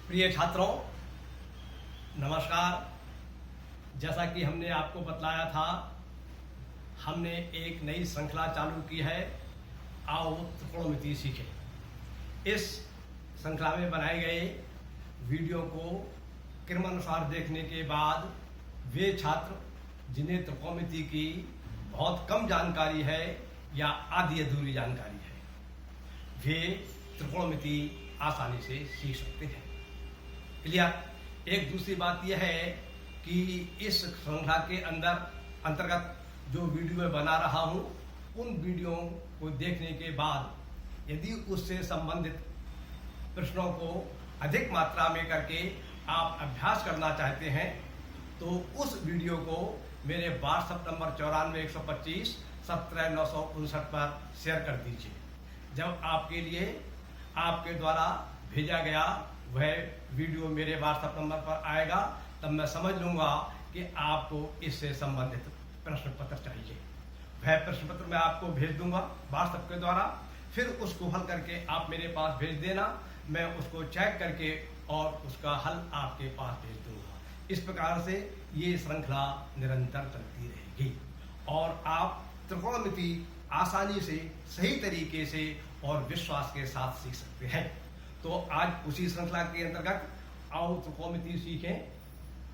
प्रिय छात्रों, नमस्कार। जैसा कि हमने आपको बतलाया था, हमने एक नई श्रृंखला चालू की है, आओ त्रिकोणमिति सीखें। इस श्रृंखला में बनाए गए वीडियो को क्रमानुसार देखने के बाद वे छात्र जिन्हें त्रिकोणमिति की बहुत कम जानकारी है या आधी अधूरी जानकारी है, वे त्रिकोणमिति आसानी से सीख सकते हैं। क्लियर। एक दूसरी बात यह है कि इस श्रृंखला के अंतर्गत जो वीडियो मैं बना रहा हूँ, उन वीडियो को देखने के बाद यदि उससे संबंधित प्रश्नों को अधिक मात्रा में करके आप अभ्यास करना चाहते हैं, तो उस वीडियो को मेरे व्हाट्सएप नंबर 94 125 17 959 पर शेयर कर दीजिए। जब आपके लिए आपके द्वारा भेजा गया वह वीडियो मेरे व्हाट्सएप नंबर पर आएगा, तब मैं समझ लूंगा कि आपको इससे संबंधित प्रश्न पत्र चाहिए। वह प्रश्न पत्र मैं आपको भेज दूंगा व्हाट्सएप के द्वारा, फिर उसको हल करके आप मेरे पास भेज देना। मैं उसको चेक करके और उसका हल आपके पास भेज दूंगा। इस प्रकार से ये श्रृंखला निरंतर चलती रहेगी और आप त्रिकोणमिति आसानी से, सही तरीके से और विश्वास के साथ सीख सकते हैं। तो आज उसी श्रृंखला के अंतर्गत आओ त्रिकोणमिति सीखें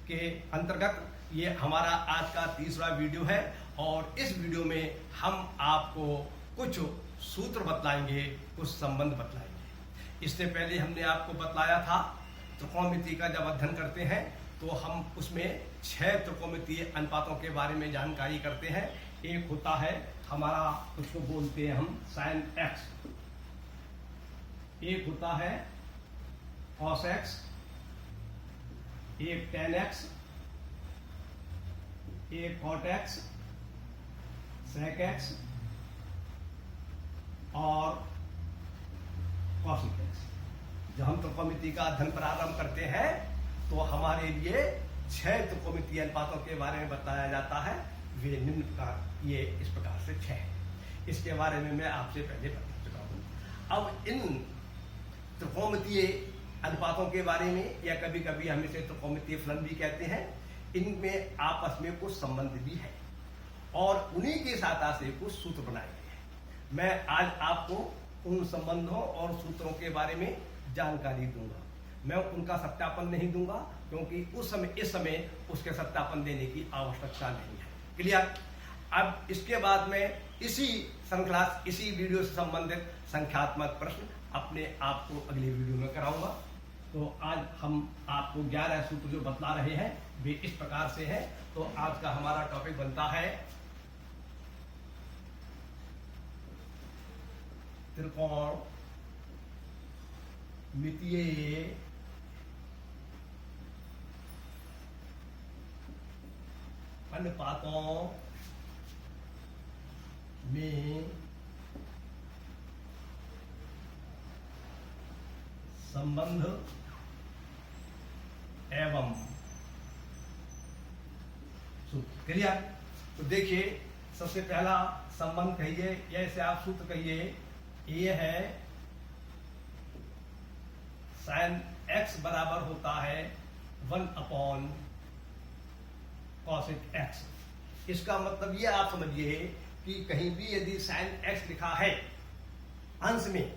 के अंतर्गत ये हमारा आज का तीसरा वीडियो है और इस वीडियो में हम आपको कुछ सूत्र बतलाएंगे, कुछ संबंध बतलाएंगे। इससे पहले हमने आपको बतलाया था त्रिकोणमिति का जब अध्ययन करते हैं तो हम उसमें 6 त्रिकोणमितीय अनुपातों के बारे में जानकारी करते हैं। एक होता है हमारा, उसको बोलते हैं हम sin x, एक होता है cos x, एक tan x, एक cot x, sec x और cosec x। जब हम त्रिकोणमिति का अध्ययन प्रारंभ करते हैं तो हमारे लिए 6 त्रिकोणमितीय अनुपातों के बारे में बताया जाता है। वे निम्न प्रकार, ये इस प्रकार से 6 हैं। इसके बारे में मैं आपसे पहले बता चुका हूं। अब इन त्रिकोणमितीय अनुपातों के बारे में, या कभी कभी हम इसे त्रिकोणमितीय फलन भी कहते हैं, इनमें आपस में कुछ संबंध भी है और उन्हीं के सहायता से कुछ सूत्र बनाए गए हैं। मैं आज आपको उन संबंधों और सूत्रों के बारे में जानकारी दूंगा। मैं उनका सत्यापन नहीं दूंगा क्योंकि इस समय उसके सत्यापन देने की आवश्यकता नहीं है। क्लियर। अब इसके बाद में इसी श्रृंखला, इसी वीडियो से संबंधित संख्यात्मक प्रश्न अपने आप को अगले वीडियो में कराऊंगा। तो आज हम आपको 11 सूत्र जो बतला रहे हैं वे इस प्रकार से हैं। तो आज का हमारा टॉपिक बनता है त्रिकोणमितीय अनुपातों में संबंध एवं सूत्र। क्लियर। तो देखिए, सबसे पहला संबंध कहिए या इसे आप सूत्र कहिए, ये है sin x बराबर होता है 1/cosec x। इसका मतलब ये आप समझिए कि कहीं भी यदि sin x लिखा है अंश में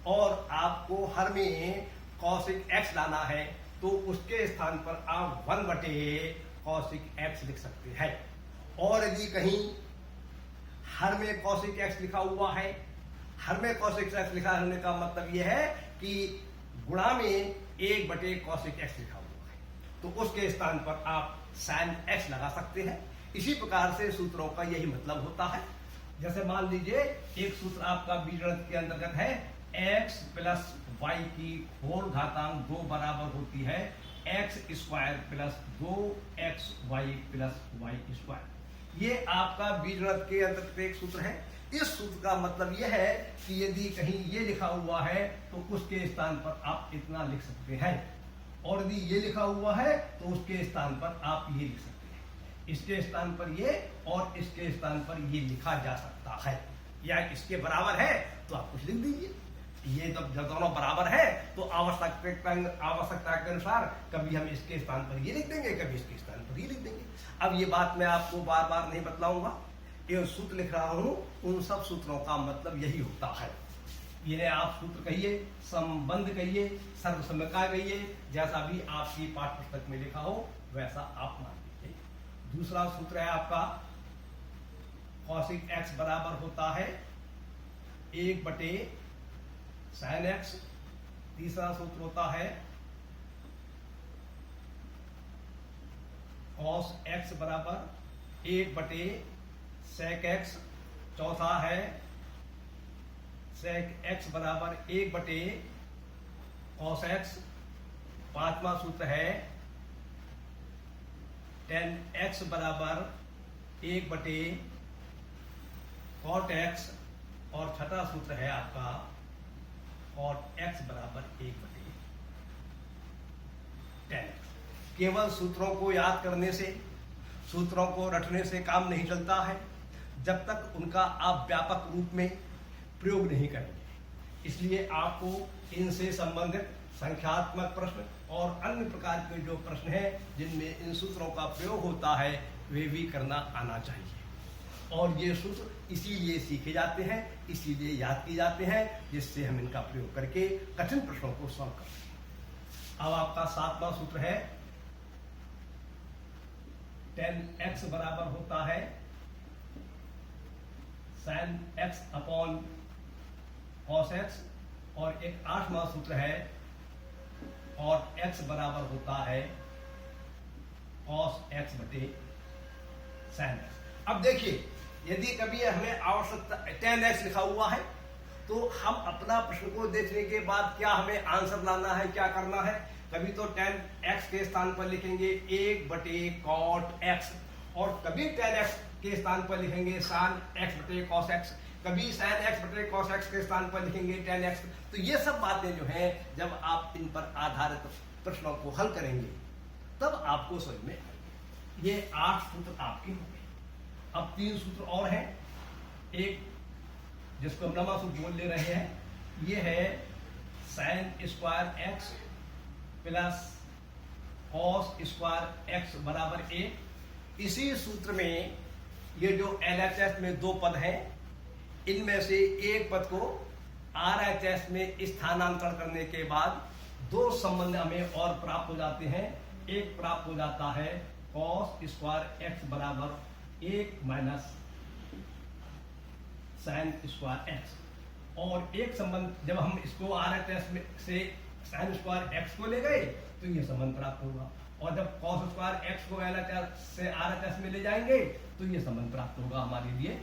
और आपको हर में cosec x लाना है, तो उसके स्थान पर आप 1/cosec x लिख सकते हैं। और यदि कहीं हर में cosec x लिखा हुआ है, हर में cosec x लिखा होने का मतलब यह है कि गुणा में 1/cosec x लिखा हुआ है, तो उसके स्थान पर आप sin x लगा सकते हैं। इसी प्रकार से सूत्रों का यही मतलब होता है। जैसे मान लीजिए एक सूत्र आपका बीजगणित के अंतर्गत है x प्लस y की होल घातांक 2 बराबर होती है x square plus 2xy plus y square. ये आपका बीजगणित के अंतर्गत एक सूत्र है। इस सूत्र का मतलब यह है कि यदि कहीं ये लिखा हुआ है तो उसके स्थान पर आप इतना लिख सकते हैं, और यदि ये लिखा हुआ है तो उसके स्थान पर आप ये लिख सकते हैं। इसके स्थान पर ये और इसके स्थान पर ये लिखा जा सकता है, या इसके बराबर है तो आप कुछ लिख दीजिए। ये जब दोनों बराबर है तो आवश्यकता के अनुसार कभी हम इसके स्थान पर ये लिख देंगे, कभी इसके स्थान पर ये लिख देंगे। अब ये बात मैं आपको बार बार नहीं बतलाऊंगा, ये सूत्र लिख रहा हूं, उन सब सूत्रों का मतलब यही होता है। इन्हें आप सूत्र कहिए, संबंध कहिए, सर्वसम्यता कहिए, जैसा भी आपकी पाठ्य पुस्तक में लिखा हो वैसा आप मान लीजिए। दूसरा सूत्र है आपका कॉसिक एक्स बराबर होता है 1/sin x। तीसरा सूत्र होता है cos x बराबर 1/sec x। चौथा है sec x बराबर 1/cos x। पांचवा सूत्र है tan x बराबर 1/cot x। और छठा सूत्र है आपका cot x बराबर 1/tan x। केवल सूत्रों को याद करने से, सूत्रों को रटने से काम नहीं चलता है जब तक उनका आप व्यापक रूप में प्रयोग नहीं करेंगे। इसलिए आपको इनसे संबंधित संख्यात्मक प्रश्न और अन्य प्रकार के जो प्रश्न हैं जिनमें इन सूत्रों का प्रयोग होता है वे भी करना आना चाहिए। और ये सूत्र इसीलिए सीखे जाते हैं, इसीलिए याद किए जाते हैं, जिससे हम इनका प्रयोग करके कठिन प्रश्नों को सॉल्व कर सकें। अब आपका सातवां सूत्र है tan x बराबर होता है sin x upon cos x। और एक आठवां सूत्र है cot x बराबर होता है cos x बटे sin x। अब देखिए, यदि कभी हमें आवश्यकता tan x लिखा हुआ है तो हम अपना प्रश्न को देखने के बाद क्या हमें आंसर लाना है, क्या करना है। कभी तो tan x के स्थान पर लिखेंगे 1/cot x, और कभी tan x के स्थान पर लिखेंगे sin x बटे cos x, कभी sin x बटे cos x के स्थान पर लिखेंगे tan x। तो ये सब बातें जो हैं जब आप इन पर आधारित प्रश्नों को हल करेंगे तब आपको समझ में आएंगे। ये 8 सूत्र आपके होंगे। अब 3 सूत्र और हैं। एक जिसको हम नमा सूत्र बोल ले रहे हैं, ये है sin square x plus cos square x बराबर 1। इसी सूत्र में ये जो LHS में 2 पद हैं, इनमें से एक पद को RHS में स्थानांतरण करने के बाद 2 संबंध हमें और प्राप्त हो जाते हैं। एक प्राप्त हो जाता है cos स्क्वायर x बराबर 1 माइनस sin स्क्वायर x, और एक संबंध जब हम इसको RHS में से sin स्क्वायर x को ले गए तो ये संबंध प्राप्त होगा, और जब cos स्क्वायर x को LHS से RHS में ले जाएंगे तो ये संबंध प्राप्त होगा हमारे लिए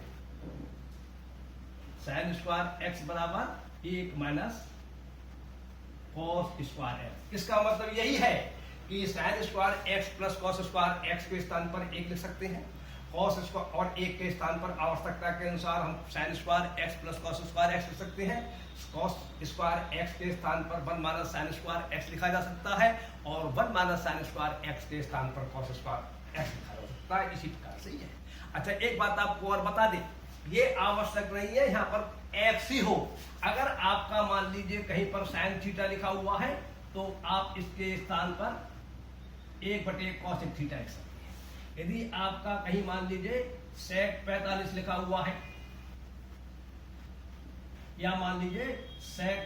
sin स्क्वायर x बराबर 1 माइनस cos स्क्वायर x। इसका मतलब यही है कि sin square x plus cos square x के स्थान पर 1 लिख सकते हैं, cos स्क्वायर और 1 के स्थान पर आवश्यकता के अनुसार हम sin square x plus cos square x लिख सकते हैं। cos स्क्वायर x के स्थान पर 1 माइनस sin स्क्वायर x लिखा जा सकता है, और 1 माइनस sin स्क्वायर x के स्थान पर cos स्क्वायर x लिखा जा सकता है। इसी प्रकार से ही है। अच्छा, एक बात आपको और बता दें, ये आवश्यक नहीं है यहाँ पर x ही हो। अगर आपका मान लीजिए कहीं पर sin थीटा लिखा हुआ है तो आप इसके स्थान पर 1/cos थीटा लिख सकते हैं। यदि आपका कहीं मान लीजिए sec 45 लिखा हुआ है, या मान लीजिए sec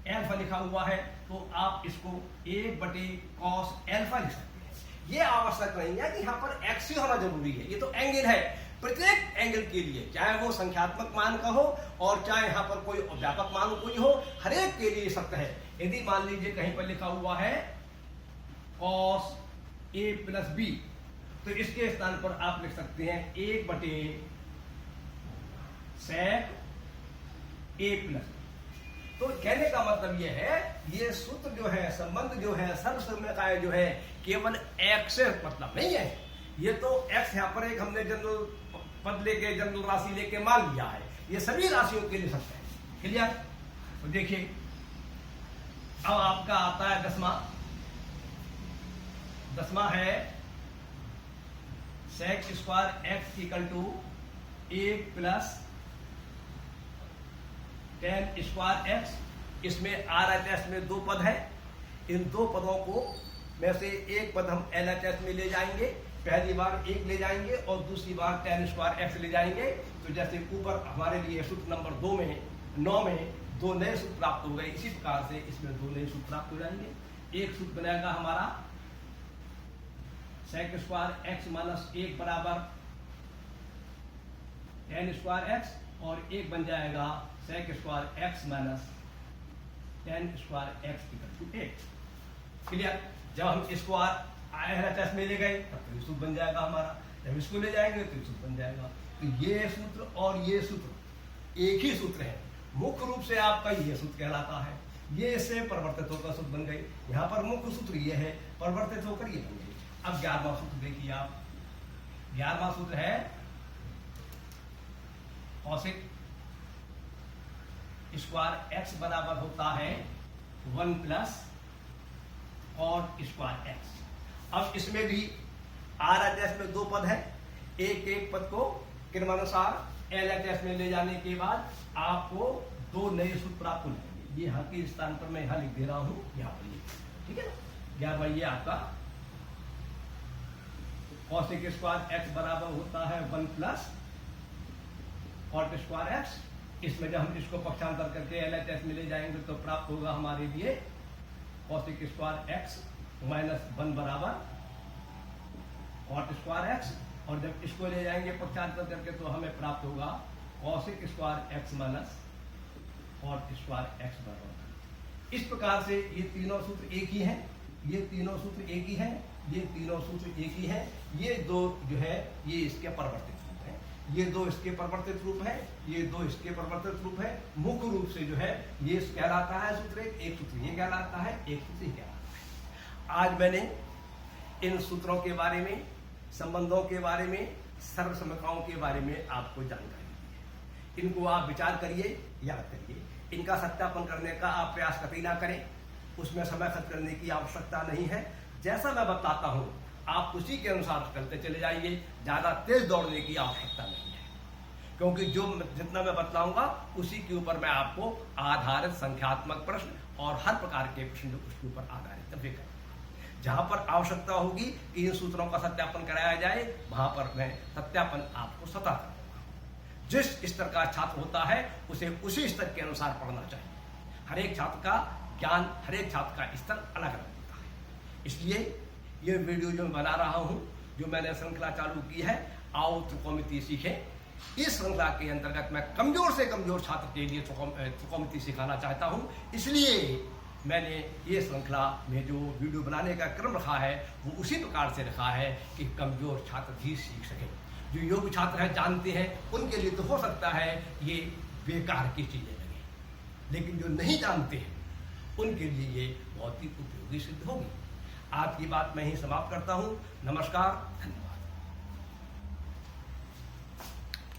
अल्फा लिखा हुआ है, तो आप इसको 1/cos अल्फा लिख सकते हैं। ये आवश्यक नहीं है कि यहाँ पर x ही होना जरूरी है। ये तो एंगल है, प्रत्येक एंगल के लिए, चाहे वो संख्यात्मक मान का हो और चाहे यहाँ पर कोई व्यापक मान कोई हो, हर एक के लिए सत्य है। यदि मान लीजिए कहीं पर लिखा हुआ है cos a प्लस b, तो इसके स्थान पर आप लिख सकते हैं 1/sec a प्लस। तो कहने का मतलब ये है, ये सूत्र जो है, संबंध जो है, सर्वसम्यताएं जो है, केवल x से मतलब नहीं है। ये तो x यहाँ पर एक हमने जनरल पद लेके, जनरल राशि लेके मान लिया है, ये सभी राशियों के लिए सत्य है। क्लियर? तो देखिए, अब आपका आता है 10वां है sec square x equal to 1 plus tan square x, इसमें RHS में दो पद है, इन दो पदों को में से एक पद हम LHS में ले जाएंगे, पहली बार एक ले जाएंगे और दूसरी बार tan स्क्वायर x ले जाएंगे। तो जैसे ऊपर हमारे लिए सूत्र नंबर 9 में दो नए सूत्र प्राप्त हो गए, इसी प्रकार से इसमें दो नए सूत्र प्राप्त हो जाएंगे। एक सूत्र बनेगा हमारा sec स्क्वायर x माइनस 1 बराबर tan स्क्वायर x, और एक बन जाएगा sec square x minus tan square x equal to 1। Clear? जब हम इसको LHS में ले गए तब तो ये सूत्र बन जाएगा हमारा, जब इसको ले जाएंगे तो ये सूत्र बन जाएगा। तो ये सूत्र और ये सूत्र एक ही सूत्र है, मुख्य रूप से आपका ये सूत्र कहलाता है। ये इससे परिवर्तित होकर सूत्र बन गई, यहाँ पर मुख्य सूत्र ये है, परिवर्तित होकर ये बन गई। अब 11वां सूत्र देखिए आप, 11वां सूत्र है कॉसेक स्क्वायर x बराबर होता है 1 प्लस cot स्क्वायर x। अब इसमें भी RHS में दो पद है, एक पद को क्रमानुसार LHS में ले जाने के बाद आपको दो नए सूत्र प्राप्त हो जाएंगे। ये यहाँ के स्थान पर मैं यहाँ लिख दे रहा हूँ, यहाँ पर ये, ठीक है ना। 11वां ये आपका कॉसेक स्क्वायर x बराबर होता है 1 प्लस cot स्क्वायर x। इसमें जब हम इसको पक्षांतर करके LHS में ले जाएंगे तो प्राप्त होगा हमारे लिए कॉसेक स्क्वायर x माइनस 1 बराबर cot स्क्वायर x, और जब इसको ले जाएंगे पक्षांतर करके तो हमें प्राप्त होगा cosec square x minus cot square x बराबर। इस प्रकार से ये तीनों सूत्र एक ही हैं, ये तीनों सूत्र एक ही हैं, ये तीनों सूत्र एक ही हैं। ये दो जो है ये इसके परिवर्तित रूप है, ये दो इसके परिवर्तित रूप है, ये दो इसके परिवर्तित रूप है। मुख्य रूप से जो है ये कहलाता है सूत्र एक सूत्र ये कहलाता है, एक सूत्र ये कहलाता है। आज मैंने इन सूत्रों के बारे में, संबंधों के बारे में, सर्वसमकाओं के बारे में आपको जानकारी दी है। इनको आप विचार करिए, याद करिए, इनका सत्यापन करने का आप प्रयास कतई ना करें, उसमें समय खर्च करने की आवश्यकता नहीं है। जैसा मैं बताता हूं आप उसी के अनुसार चलते चले जाइए, ज्यादा तेज दौड़ने की आवश्यकता नहीं है, क्योंकि जो जितना मैं बतलाऊंगा उसी के ऊपर मैं आपको आधारित संख्यात्मक प्रश्न और हर प्रकार के प्रश्न उसके ऊपर आधारित वे करूंगा। जहां पर आवश्यकता होगी कि इन सूत्रों का सत्यापन कराया जाए, वहां पर मैं सत्यापन आपको सता करूंगा। जिस स्तर का छात्र होता है उसे उसी स्तर के अनुसार पढ़ना चाहिए। हर एक छात्र का ज्ञान, हर एक छात्र का स्तर अलग अलग होता है। इसलिए ये वीडियो जो मैं बना रहा हूं, जो मैंने श्रृंखला चालू की है आओ त्रिकोणमिति सीखें, इस श्रृंखला के अंतर्गत मैं कमजोर से कमजोर छात्र के लिए त्रिकोणमिति सिखाना चाहता हूं। इसलिए मैंने ये श्रृंखला में जो वीडियो बनाने का क्रम रखा है वो उसी प्रकार से रखा है कि कमजोर छात्र भी सीख सकें। जो योग्य छात्र हैं, जानते हैं, उनके लिए तो हो सकता है ये बेकार की चीजें लगे, लेकिन जो नहीं जानते हैं उनके लिए ये बहुत ही उपयोगी सिद्ध होगी। आज की बात मैं ही समाप्त करता हूँ। नमस्कार, धन्यवाद।